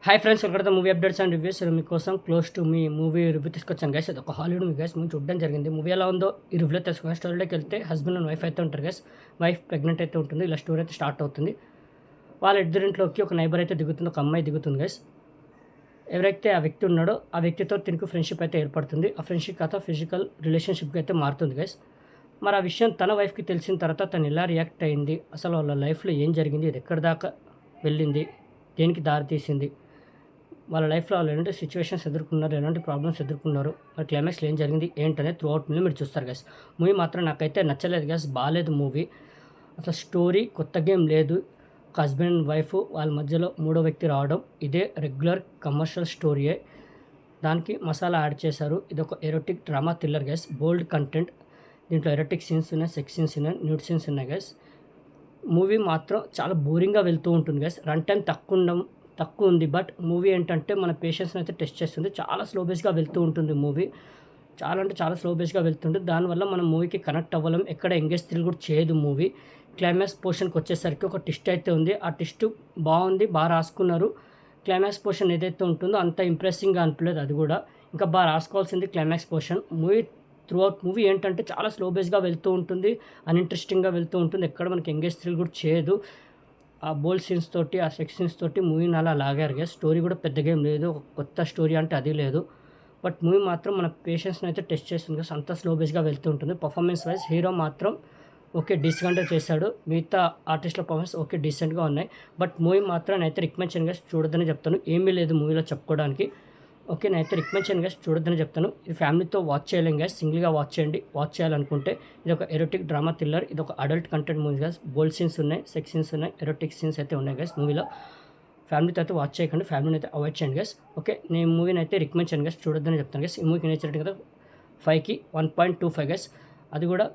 Hi friends, welcome movie updates and reviews. మీకోసం close to me movie review తీసుకొచ్చాను guys. అది ఒక Hollywood movie guys. ముందు చూడడం జరిగింది. మూవీ ఎలా ఉందో ఈ రివ్యూలో తెలుసుకుని స్టోరీలోకి వెళ్తే హస్బెండ్ అండ్ వైఫ్ అయితే ఉంటారు గైస్. వైఫ్ ప్రెగ్నెంట్ అయితే ఉంటుంది. ఇలా స్టోరీ అయితే స్టార్ట్ అవుతుంది. వాళ్ళ ఇద్దరింట్లోకి ఒక నైబర్ అయితే దిగుతుంది, ఒక అమ్మాయి దిగుతుంది గైస్. ఎవరైతే ఆ వ్యక్తి ఉన్నాడో ఆ వ్యక్తితో తినకు ఫ్రెండ్షిప్ అయితే ఏర్పడుతుంది. ఆ ఫ్రెండ్షిప్ కథ ఫిజికల్ రిలేషన్షిప్కి అయితే మారుతుంది గైస్. మరి ఆ విషయం తన వైఫ్కి తెలిసిన తర్వాత తను ఎలా రియాక్ట్ అయింది, అసలు వాళ్ళ లైఫ్లో ఏం జరిగింది, ఇది ఎక్కడి దాకా వెళ్ళింది, దేనికి దారి తీసింది, వాళ్ళ లైఫ్లో వాళ్ళు ఎలాంటి సిచ్యువేషన్స్ ఎదుర్కొన్నారు, ఎలాంటి ప్రాబ్లమ్స్ ఎదుర్కొన్నారు, మరి క్లైమాక్స్లో ఏం జరిగింది ఏంటనేది త్రూ అవుట్ మూవీ మీరు చూస్తారు గైస్. మూవీ మాత్రం నాకైతే నచ్చలేదు గైస్, బాగాలేదు మూవీ. అసలు స్టోరీ కొత్తగా ఏం లేదు. ఒక హస్బెండ్ అండ్ వైఫ్ వాళ్ళ మధ్యలో మూడో వ్యక్తి రావడం, ఇదే రెగ్యులర్ కమర్షియల్ స్టోరీయే. దానికి మసాలా యాడ్ చేశారు. ఇది ఒక ఎరోటిక్ డ్రామా థ్రిల్లర్ గైస్. బోల్డ్ కంటెంట్, దీంట్లో ఎరోటిక్ సీన్స్ ఉన్నాయి, సెక్స్ సీన్స్ ఉన్నాయి, న్యూడ్ సీన్స్ ఉన్నాయి గైస్. మూవీ మాత్రం చాలా బోరింగ్గా వెళ్తూ ఉంటుంది గైస్. రన్ టైం తక్కువ ఉంది. బట్ మూవీ ఏంటంటే మన పేషెన్స్ని అయితే టెస్ట్ చేస్తుంది. చాలా స్లో బేస్గా వెళ్తూ ఉంటుంది మూవీ. చాలా అంటే చాలా స్లో బేస్గా వెళ్తుంటుంది. దానివల్ల మనం మూవీకి కనెక్ట్ అవ్వలేం. ఎక్కడ ఎంగేజ్ థ్రిల్ కూడా చేయదు మూవీ. క్లైమాక్స్ పోర్షన్కి వచ్చేసరికి ఒక ట్విస్ట్ అయితే ఉంది. ఆ ట్విస్ట్ బాగుంది, బాగా రాసుకున్నారు. క్లైమాక్స్ పోర్షన్ ఏదైతే ఉంటుందో అంత ఇంప్రెసింగ్గా అనిపించలేదు. అది కూడా ఇంకా బాగా రాసుకోవాల్సింది climax portion. Movie throughout movie ఏంటంటే చాలా స్లో బేస్గా వెళ్తూ ఉంటుంది, అన్ఇంట్రెస్టింగ్గా వెళ్తూ ఉంటుంది. ఎక్కడ మనకి ఎంగేజ్ థ్రిల్ కూడా చేయదు. ఆ బోల్డ్ సీన్స్ తోటి, ఆ సెక్స్ సీన్స్ తోటి మూవీని అలా లాగారు గైస్. స్టోరీ కూడా పెద్దగా ఏం లేదు. ఒక కొత్త స్టోరీ అంటే అది లేదు. బట్ మూవీ మాత్రం మన పేషెన్స్ని అయితే టెస్ట్ చేస్తుంది గైస్. అంత స్లో బేస్గా వెళ్తూ ఉంటుంది. పర్ఫార్మెన్స్ వైజ్ హీరో మాత్రం ఓకే డీసెంట్గా చేశాడు. మిగతా ఆర్టిస్టుల పర్ఫార్మెన్స్ ఓకే డీసెంట్గా ఉన్నాయి. బట్ మూవీ మాత్రం నేనైతే రికమెండ్ చేయను గైస్, చూడొద్దని చెప్తాను. ఏమీ లేదు మూవీలో చెప్పుకోవడానికి. ఓకే, నేనైతే రికమెండ్ చేయను గైస్, చూడొద్దని చెప్తాను. ఇది ఫ్యామిలీతో వాచ్ చేయలేం గైస్, సింగిల్గా వాచ్ చేయండి. వాచ్ చేయాలనుకుంటే ఇది ఒక ఎరోటిక్ డ్రామా థ్రిల్లర్. ఇది ఒక adult content movie guys. Bold scenes ఉన్నాయి, సెక్స్ సీన్స్ ఉన్నాయి, ఎరోటిక్ సీన్స్ అయితే ఉన్నాయి గైస్ మూవీలో. ఫ్యామిలీతో అయితే వాచ్ చేయకండి, ఫ్యామిలీని అయితే అవాయిడ్ చేయండి గైస్. ఓకే, నేను మూవీని అయితే రికమెండ్ చేయను గైస్, చూడొద్దని చెప్తాను గైస్. ఈ మూవీకి నేర్చేటట్టు కదా 5కి 1.25 గైస్. అది కూడా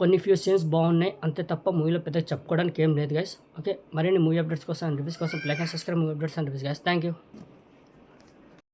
కొన్ని ఫ్యూ సీన్స్ బాగున్నాయి అంతే తప్ప మూవీలో పెద్దగా చెప్పుకోవడానికి ఏం లేదు గైస్. ఓకే, మరిన్ని మూవీ అప్డేట్స్ కోసం అండ్ రివ్యూస్ కోసం like and subscribe movie updates and reviews guys. Thank you.